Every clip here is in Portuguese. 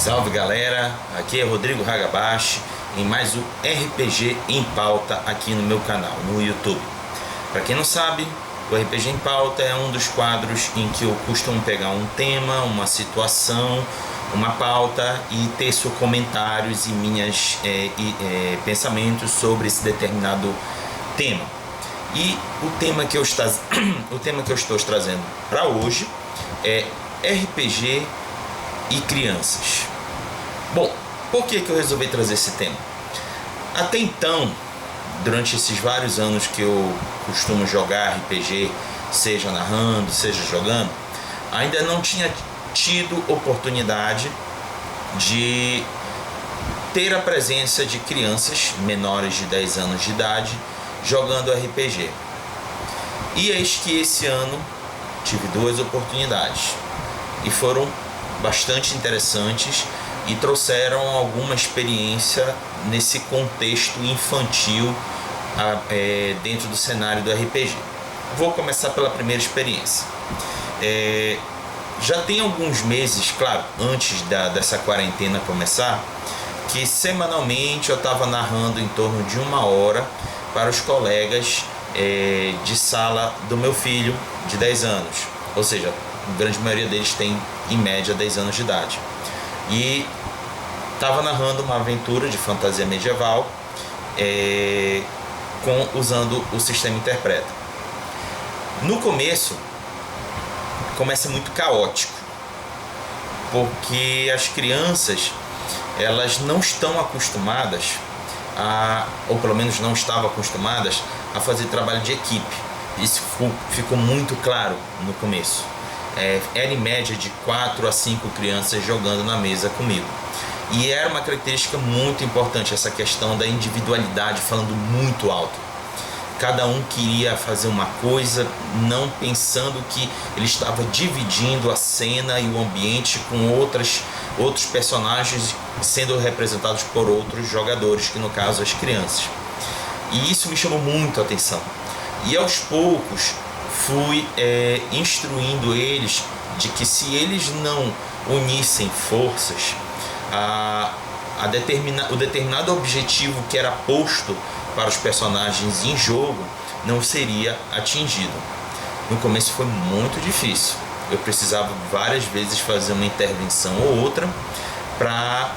Salve galera, aqui é Rodrigo Hagabashi em mais um RPG em Pauta aqui no meu canal, no YouTube. Para quem não sabe, o RPG em Pauta é um dos quadros em que eu costumo pegar um tema, uma situação, uma pauta e teço comentários e minhas pensamentos sobre esse determinado tema. E o tema que eu estou trazendo para hoje é RPG e crianças. Bom, por que eu resolvi trazer esse tema? Até então, durante esses vários anos que eu costumo jogar RPG, seja narrando, seja jogando, ainda não tinha tido oportunidade de ter a presença de crianças menores de 10 anos de idade jogando RPG. E eis que esse ano tive duas oportunidades e foram bastante interessantes e trouxeram alguma experiência nesse contexto infantil dentro do cenário do RPG. Vou começar pela primeira experiência. Já tem alguns meses, claro, antes dessa quarentena começar, que semanalmente eu estava narrando em torno de 1 hora para os colegas de sala do meu filho de 10 anos. Ou seja, a grande maioria deles tem em média 10 anos de idade. E estava narrando uma aventura de fantasia medieval usando o sistema Interpreta. No começo começa muito caótico, porque as crianças elas não estão acostumadas ou pelo menos não estavam acostumadas a fazer trabalho de equipe. Isso ficou muito claro no começo. Era em média de 4 a 5 crianças jogando na mesa comigo. E era uma característica muito importante essa questão da individualidade, falando muito alto. Cada um queria fazer uma coisa, não pensando que ele estava dividindo a cena e o ambiente com outros personagens sendo representados por outros jogadores, que no caso as crianças. E isso me chamou muito a atenção. E aos poucos fui instruindo eles de que se eles não unissem forças, o determinado objetivo que era posto para os personagens em jogo não seria atingido. No começo foi muito difícil. Eu precisava várias vezes fazer uma intervenção ou outra para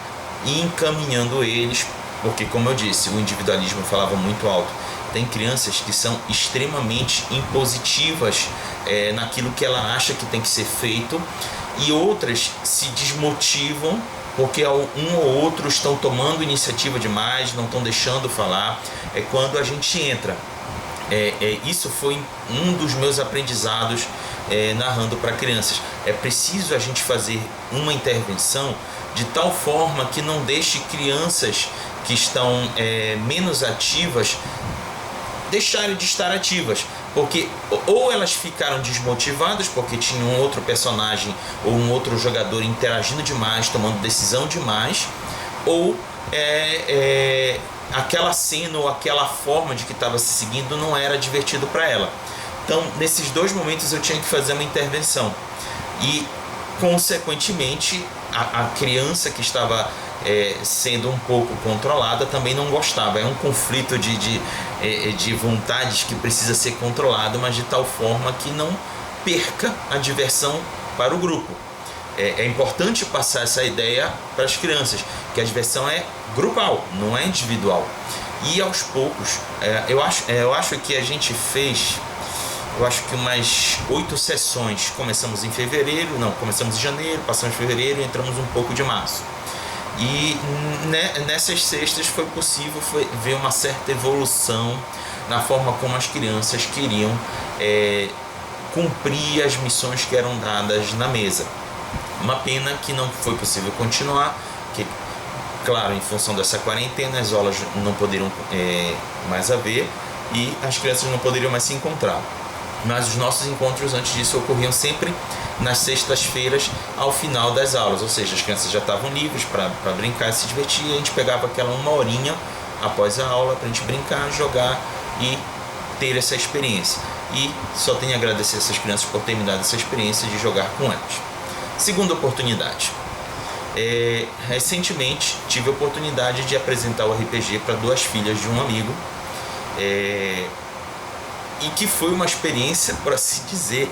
ir encaminhando eles, porque, como eu disse, o individualismo falava muito alto. Tem crianças que são extremamente impositivas naquilo que ela acha que tem que ser feito, e outras se desmotivam porque um ou outro estão tomando iniciativa demais, não estão deixando falar. É quando a gente entra. Isso foi um dos meus aprendizados narrando para crianças. É preciso a gente fazer uma intervenção de tal forma que não deixe crianças que estão menos ativas deixarem de estar ativas, porque ou elas ficaram desmotivadas porque tinham um outro personagem ou um outro jogador interagindo demais, tomando decisão demais, ou aquela cena ou aquela forma de que estava se seguindo não era divertido para ela. Então, nesses dois momentos eu tinha que fazer uma intervenção e, consequentemente, a criança que estava sendo um pouco controlada também não gostava. É um conflito de vontades que precisa ser controlado, mas de tal forma que não perca a diversão para o grupo. É importante passar essa ideia para as crianças, que a diversão é grupal, não é individual. E aos poucos, eu acho que a gente fez, umas 8 sessões. Começamos em janeiro, passamos em fevereiro e entramos um pouco de março. E nessas sextas foi possível ver uma certa evolução na forma como as crianças queriam cumprir as missões que eram dadas na mesa. Uma pena que não foi possível continuar, que, claro, em função dessa quarentena, as aulas não poderiam mais haver e as crianças não poderiam mais se encontrar. Mas os nossos encontros antes disso ocorriam sempre nas sextas-feiras ao final das aulas, ou seja, as crianças já estavam livres para brincar e se divertir, e a gente pegava aquela 1 horinha após a aula para a gente brincar, jogar e ter essa experiência. E só tenho a agradecer a essas crianças por ter me dado essa experiência de jogar com elas. Segunda oportunidade. Recentemente tive a oportunidade de apresentar o RPG para 2 filhas de um amigo, e que foi uma experiência, por assim dizer,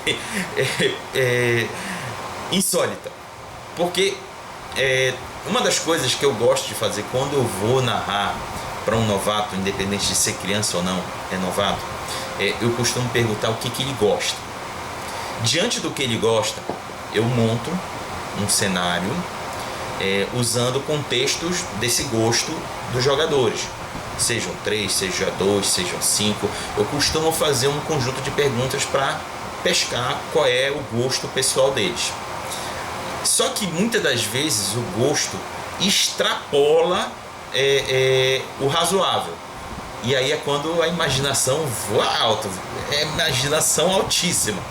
insólita, porque uma das coisas que eu gosto de fazer quando eu vou narrar para um novato, independente de ser criança ou não, é novato, eu costumo perguntar o que ele gosta. Diante do que ele gosta, eu monto um cenário usando contextos desse gosto dos jogadores. Sejam 3, sejam 2, sejam 5. Eu costumo fazer um conjunto de perguntas para pescar qual é o gosto pessoal deles. Só que muitas das vezes o gosto extrapola o razoável. E aí é quando a imaginação voa alto, é imaginação altíssima.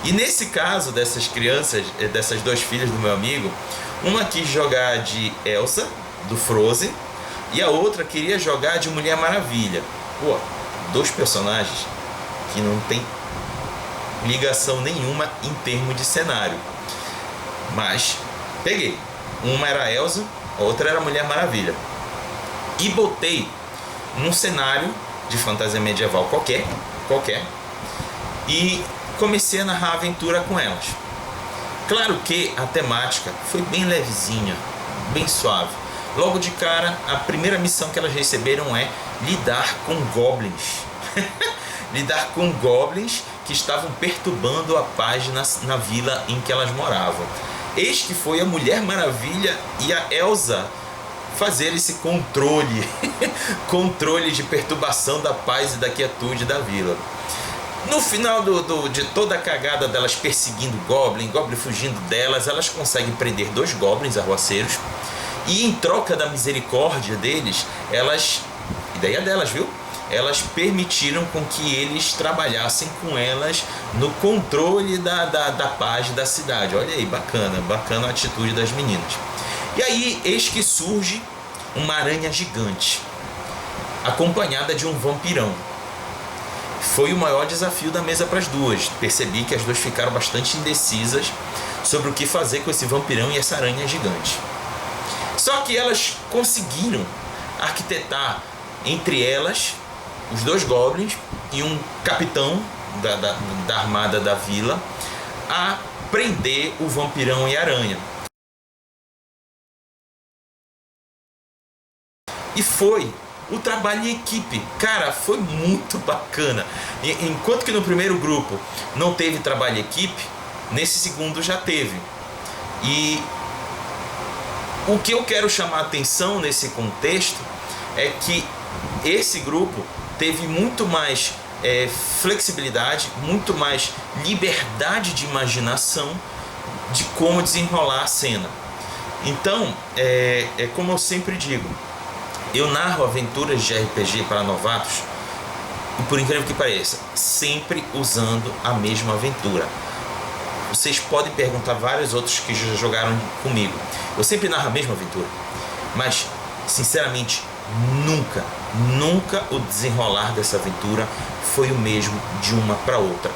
E nesse caso dessas crianças, dessas 2 filhas do meu amigo, uma quis jogar de Elsa, do Frozen, e a outra queria jogar de Mulher Maravilha. Pô, 2 personagens que não tem ligação nenhuma em termos de cenário. Mas peguei. Uma era Elsa, a outra era Mulher Maravilha. E botei num cenário de fantasia medieval qualquer, e comecei a narrar a aventura com elas. Claro que a temática foi bem levezinha, bem suave. Logo de cara, a primeira missão que elas receberam é lidar com goblins. Lidar com goblins que estavam perturbando a paz na vila em que elas moravam. Eis que foi a Mulher Maravilha e a Elsa fazer esse controle de perturbação da paz e da quietude da vila. No final de toda a cagada delas perseguindo Goblin fugindo delas, elas conseguem prender 2 Goblins arruaceiros. E em troca da misericórdia deles, ideia delas, viu? Elas permitiram com que eles trabalhassem com elas no controle da paz da cidade. Olha aí, bacana a atitude das meninas. E aí, eis que surge uma aranha gigante, acompanhada de um vampirão. Foi o maior desafio da mesa para as 2. Percebi que as 2 ficaram bastante indecisas sobre o que fazer com esse vampirão e essa aranha gigante. Só que elas conseguiram arquitetar entre elas os 2 goblins e um capitão da armada da vila a prender o vampirão e a aranha. E foi o trabalho em equipe. Cara, foi muito bacana. Enquanto que no primeiro grupo não teve trabalho em equipe, nesse segundo já teve. E o que eu quero chamar a atenção nesse contexto é que esse grupo teve muito mais flexibilidade, muito mais liberdade de imaginação de como desenrolar a cena. Então, como eu sempre digo, eu narro aventuras de RPG para novatos, e por incrível que pareça, sempre usando a mesma aventura. Vocês podem perguntar vários outros que já jogaram comigo. Eu sempre narro a mesma aventura, mas, sinceramente, nunca o desenrolar dessa aventura foi o mesmo de uma para outra.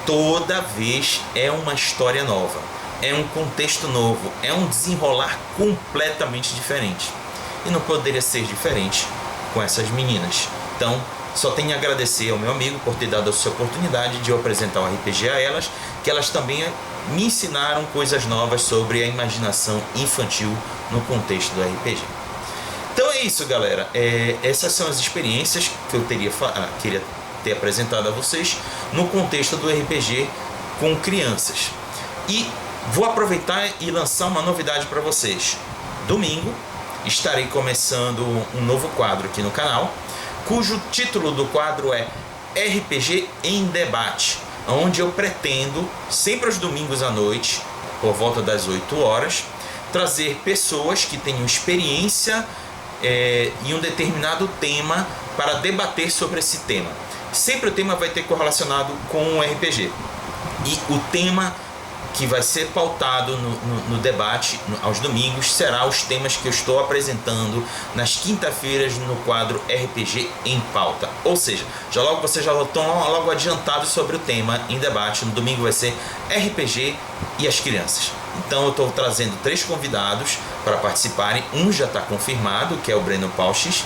Toda vez é uma história nova, é um contexto novo, é um desenrolar completamente diferente. E não poderia ser diferente com essas meninas. Então, só tenho a agradecer ao meu amigo por ter dado essa oportunidade de eu apresentar o RPG a elas, que elas também me ensinaram coisas novas sobre a imaginação infantil no contexto do RPG. Então é isso, galera. Essas são as experiências que eu queria ter apresentado a vocês no contexto do RPG com crianças. E vou aproveitar e lançar uma novidade para vocês. Domingo estarei começando um novo quadro aqui no canal, cujo título do quadro é RPG em Debate, onde eu pretendo, sempre aos domingos à noite, por volta das 8 horas, trazer pessoas que tenham experiência em um determinado tema para debater sobre esse tema. Sempre o tema vai ter correlacionado com o RPG. E o tema que vai ser pautado no debate aos domingos será os temas que eu estou apresentando nas quinta-feiras no quadro RPG em Pauta. Ou seja, vocês já estão logo adiantados sobre o tema em debate. No domingo vai ser RPG e as crianças. Então eu estou trazendo 3 convidados para participarem. Um já está confirmado, que é o Breno Pauchis.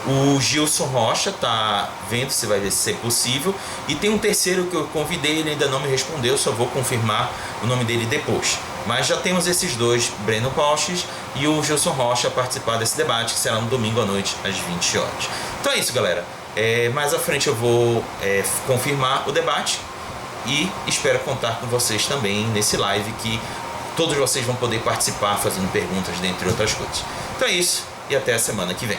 O Gilson Rocha está vendo se vai ser possível. E tem um terceiro que eu convidei, ele ainda não me respondeu, só vou confirmar o nome dele depois. Mas já temos esses 2, Breno Pauchis e o Gilson Rocha, a participar desse debate, que será no domingo à noite, às 20 horas. Então é isso, galera. Mais à frente eu vou confirmar o debate e espero contar com vocês também nesse live, que todos vocês vão poder participar fazendo perguntas, dentre outras coisas. Então é isso e até a semana que vem.